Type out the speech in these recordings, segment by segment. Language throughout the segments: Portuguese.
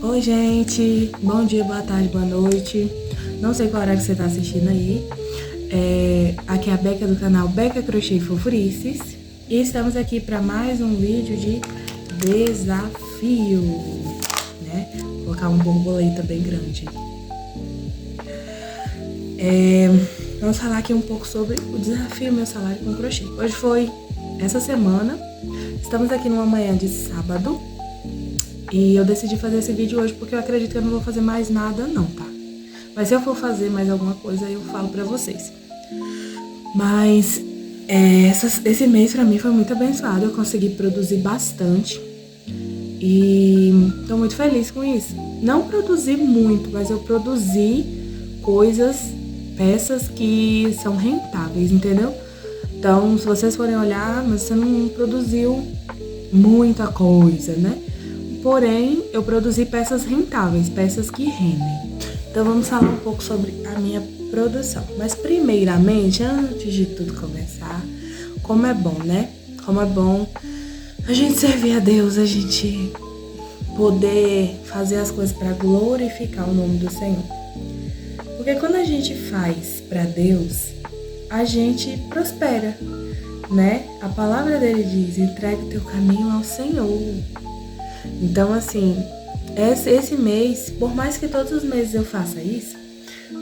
Oi, gente. Bom dia, boa tarde, boa noite. Não sei qual horário que você tá assistindo aí. Aqui é a Beca do canal Beca Crochê e Fofurices. E estamos aqui para mais um vídeo de desafio, né? Vou colocar uma borboleta bem grande. Vamos falar aqui um pouco sobre o desafio Meu Salário com Crochê. Hoje foi essa semana. Estamos aqui numa manhã de sábado. E eu decidi fazer esse vídeo hoje porque eu acredito que eu não vou fazer mais nada não, tá? Mas se eu for fazer mais alguma coisa, eu falo pra vocês. Mas esse mês pra mim foi muito abençoado. Eu consegui produzir bastante. E tô muito feliz com isso. Não produzi muito, mas eu produzi peças que são rentáveis, entendeu? Então, se vocês forem olhar, mas você não produziu muita coisa, né? Porém, eu produzi peças rentáveis, peças que rendem. Então, vamos falar um pouco sobre a minha produção. Mas, primeiramente, antes de tudo começar, como é bom, né? Como é bom a gente servir a Deus, a gente poder fazer as coisas para glorificar o nome do Senhor. Porque quando a gente faz para Deus, a gente prospera, né? A palavra dele diz: entrega o teu caminho ao Senhor. Então, assim, esse mês, por mais que todos os meses eu faça isso,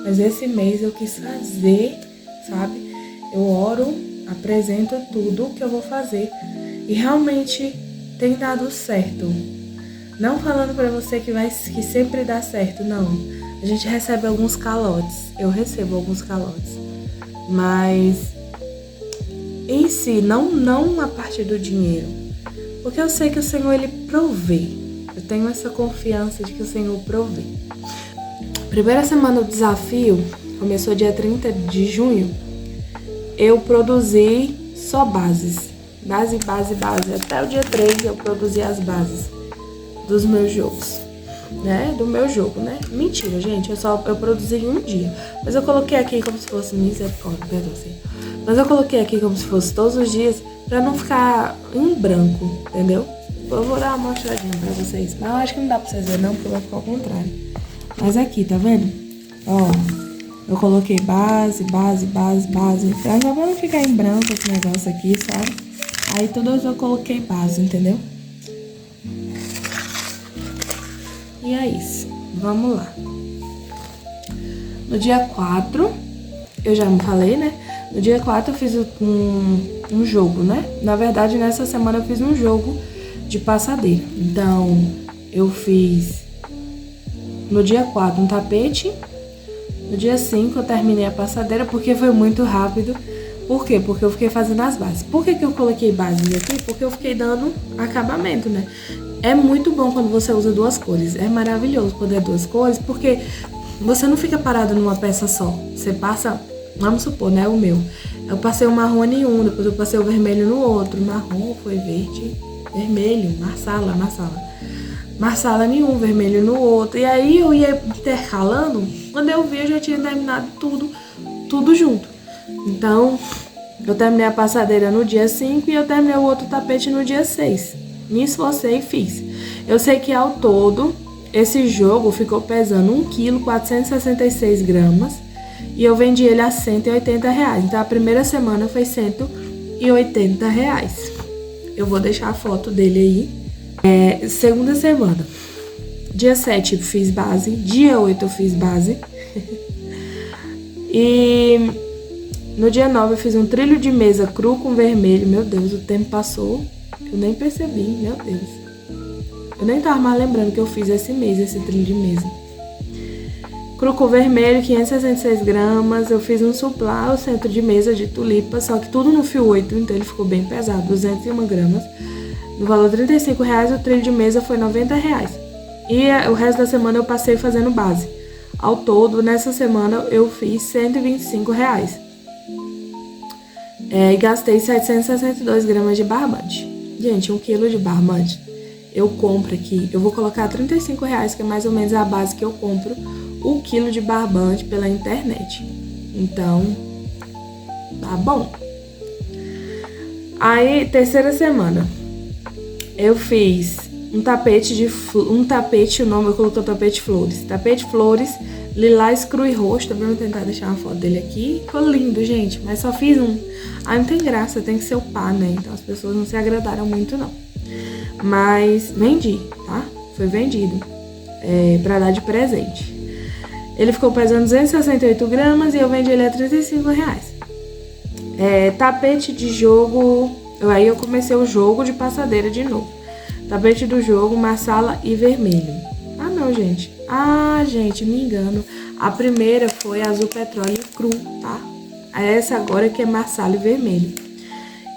mas esse mês eu quis fazer, sabe? Eu oro, apresento tudo que eu vou fazer e realmente tem dado certo. Não falando pra você que sempre dá certo, não. A gente recebe alguns calotes, eu recebo alguns calotes, mas em si, não a parte do dinheiro. Porque eu sei que o Senhor, Ele provê. Eu tenho essa confiança de que o Senhor provê. Primeira semana do desafio, começou dia 30 de junho. Eu produzi só bases. Base. Até o dia 3 eu produzi as bases dos meus jogos. Né? Do meu jogo, né? Mentira, gente. Eu produzi em um dia. Mas eu coloquei aqui como se fosse misericórdia, perdão, Senhor. Mas eu coloquei aqui como se fosse todos os dias, pra não ficar em branco, entendeu? Eu vou dar uma mostradinha pra vocês. Mas eu acho que não dá pra vocês verem não, porque vai ficar ao contrário. Mas aqui, tá vendo? Ó, eu coloquei base. Pra não ficar em branco esse negócio aqui, sabe? Aí todas eu coloquei base, entendeu? E é isso. Vamos lá. No dia 4, eu já me falei, né? No dia 4 eu fiz um jogo, né? Na verdade, nessa semana eu fiz um jogo de passadeira. Então, eu fiz no dia 4 um tapete. No dia 5 eu terminei a passadeira porque foi muito rápido. Por quê? Porque eu fiquei fazendo as bases. Por que eu coloquei bases aqui? Porque eu fiquei dando acabamento, né? É muito bom quando você usa duas cores. É maravilhoso poder duas cores, porque você não fica parado numa peça só. Você passa, vamos supor, né? O meu. Eu passei o marrom em um, depois eu passei o vermelho no outro. Marrom foi verde, vermelho, marsala em um, vermelho no outro. E aí eu ia intercalando. Quando eu vi, eu já tinha terminado tudo junto. Então, eu terminei a passadeira no dia 5 e eu terminei o outro tapete no dia 6. Me esforcei e fiz. Eu sei que ao todo, esse jogo ficou pesando 1,466 kg e eu vendi ele a R$180. Então, a primeira semana foi R$180. Eu vou deixar a foto dele aí. Segunda semana. Dia 7 eu fiz base. Dia 8 eu fiz base. E no dia 9 eu fiz um trilho de mesa cru com vermelho. Meu Deus, o tempo passou. Eu nem percebi, meu Deus. Eu nem tava mais lembrando que eu fiz esse mês, esse trilho de mesa. Cru com vermelho, 566 gramas. Eu fiz um suplá, o centro de mesa de tulipa, só que tudo no fio 8, então ele ficou bem pesado, 201 gramas. No valor de R$35, o trilho de mesa foi R$90. E o resto da semana eu passei fazendo base. Ao todo, nessa semana, eu fiz R$125. E gastei 762 gramas de barbante. Gente, 1 quilo de barbante, eu compro aqui, eu vou colocar R$35, que é mais ou menos a base que eu compro o quilo de barbante pela internet. Então, tá bom. Aí, terceira semana, eu fiz um tapete, o nome eu coloquei tapete flores. Tapete flores, lilás cru e roxo. Também vou tentar deixar uma foto dele aqui. Ficou lindo, gente, mas só fiz um. Aí não tem graça, tem que ser o par, né? Então as pessoas não se agradaram muito, não. Mas vendi, tá? Foi vendido. Pra dar de presente. Ele ficou pesando 268 gramas e eu vendi ele a R$35. Tapete de jogo. Aí eu comecei o jogo de passadeira de novo. Tapete do jogo, marsala e vermelho. Ah, não, gente. Gente, me engano. A primeira foi azul petróleo cru, tá? Essa agora que é marsala e vermelho.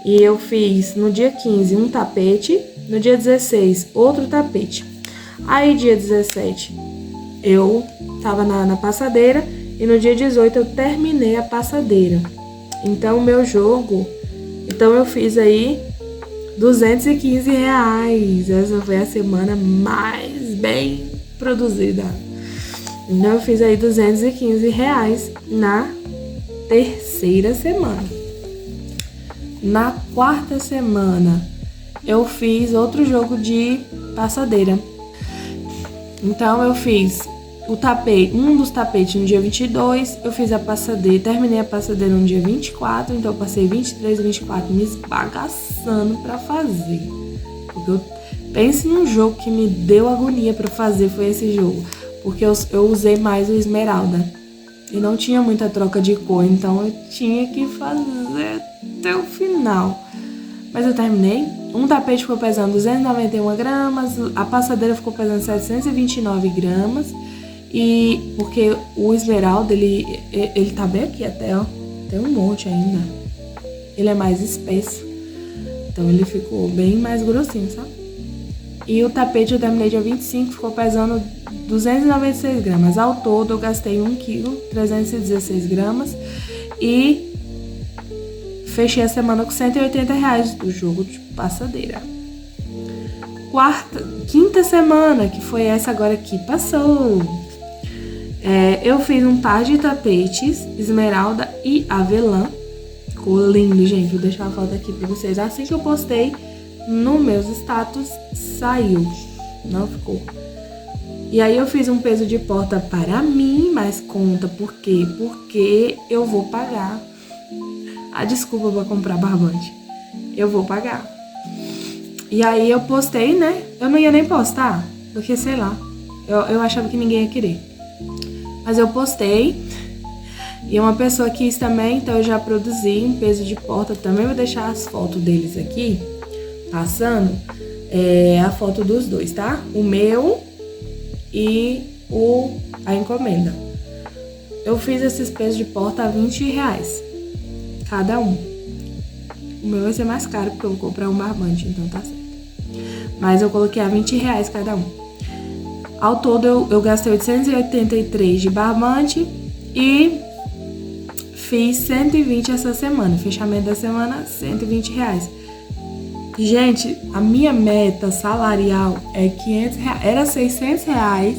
E eu fiz no dia 15 um tapete, no dia 16 outro tapete. Aí dia 17 eu tava na passadeira e no dia 18 eu terminei a passadeira. Então o meu jogo, eu fiz aí R$215. Essa foi a semana mais bem produzida. Então eu fiz aí R$215 na terceira semana. Na quarta semana eu fiz outro jogo de passadeira. Então eu fiz um dos tapetes no dia 22, eu fiz a passadeira, terminei a passadeira no dia 24, então eu passei 23 e 24 me esbagaçando pra fazer. Porque eu pense num jogo que me deu agonia pra fazer, foi esse jogo. Porque eu usei mais o esmeralda e não tinha muita troca de cor, então eu tinha que fazer até o final. Mas eu terminei. Um tapete ficou pesando 291 gramas, a passadeira ficou pesando 729 gramas. E porque o esmeralda, ele tá bem aqui até, ó. Tem um monte ainda. Ele é mais espesso. Então ele ficou bem mais grossinho, sabe? E o tapete eu terminei dia 25, ficou pesando 296 gramas. Ao todo eu gastei 1 kg, 316 gramas. E fechei a semana com R$180 do jogo de passadeira. Quinta semana, que foi essa agora que passou. Eu fiz um par de tapetes, esmeralda e avelã. Ficou lindo, gente. Vou deixar a foto aqui pra vocês. Assim que eu postei no meus status, saiu. Não ficou. E aí eu fiz um peso de porta para mim, mas conta por quê? Porque eu vou pagar a desculpa pra comprar barbante. Eu vou pagar. E aí eu postei, né? Eu não ia nem postar, porque sei lá. Eu achava que ninguém ia querer. Mas eu postei. E uma pessoa quis também, então eu já produzi um peso de porta. Também vou deixar as fotos deles aqui, passando. A foto dos dois, tá? O meu e a encomenda. Eu fiz esses pesos de porta a R$20 cada um. O meu vai ser mais caro porque eu vou comprar um barbante, então tá certo. Mas eu coloquei a R$20 cada um. Ao todo eu gastei 883 de barbante e fiz 120 essa semana. Fechamento da semana, R$120. Gente, a minha meta salarial é R$500. Era R$600.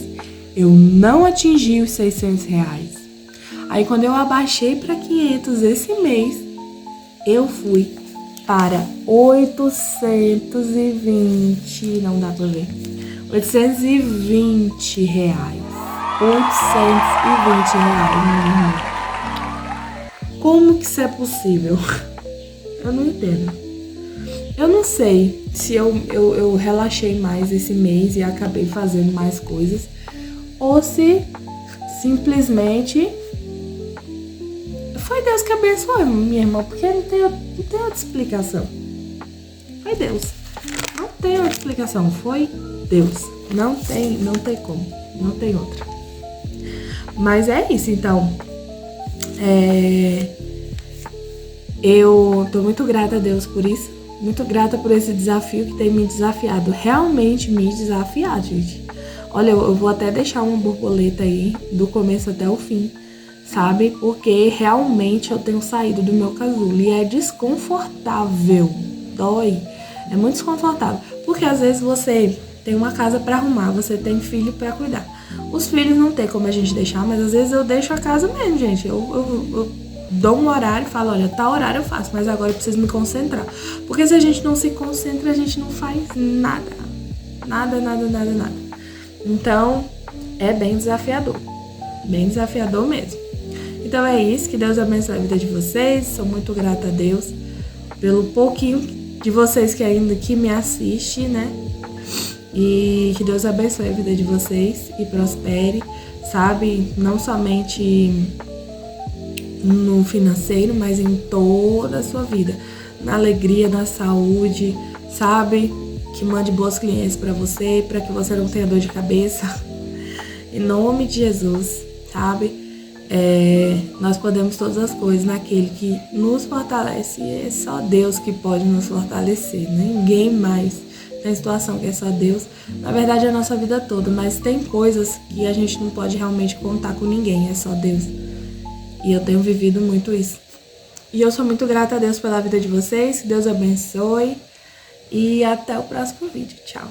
Eu não atingi os R$600. Aí quando eu abaixei para 500 esse mês, eu fui para 820, não dá pra ver, R$820. R$820. Como que isso é possível? Eu não entendo. Eu não sei se eu relaxei mais esse mês e acabei fazendo mais coisas, ou se simplesmente foi Deus que abençoou, minha irmã, porque não tem outra explicação. Foi Deus. Não tem outra explicação. Foi Deus. Não tem como. Não tem outra. Mas é isso, então. Eu tô muito grata a Deus por isso. Muito grata por esse desafio que tem me desafiado. Realmente me desafiado, gente. Olha, eu vou até deixar uma borboleta aí, do começo até o fim, sabe? Porque realmente eu tenho saído do meu casulo e é desconfortável. Dói. É muito desconfortável. Porque às vezes você tem uma casa pra arrumar, você tem filho pra cuidar. Os filhos não tem como a gente deixar, mas às vezes eu deixo a casa mesmo, gente. Eu dou um horário e falo, olha, tal horário eu faço, mas agora eu preciso me concentrar. Porque se a gente não se concentra, a gente não faz nada. Nada, nada, nada, nada. Então, é bem desafiador mesmo. Então é isso, que Deus abençoe a vida de vocês. Sou muito grata a Deus pelo pouquinho de vocês que ainda que me assiste, né? E que Deus abençoe a vida de vocês e prospere, sabe? Não somente no financeiro, mas em toda a sua vida. Na alegria, na saúde, sabe? Que mande bons clientes para você, para que você não tenha dor de cabeça. Em nome de Jesus, sabe? Nós podemos todas as coisas naquele que nos fortalece. E é só Deus que pode nos fortalecer, ninguém mais. Tem situação que é só Deus. Na verdade, é a nossa vida toda, mas tem coisas que a gente não pode realmente contar com ninguém, é só Deus. E eu tenho vivido muito isso. E eu sou muito grata a Deus pela vida de vocês. Que Deus abençoe. E até o próximo vídeo. Tchau.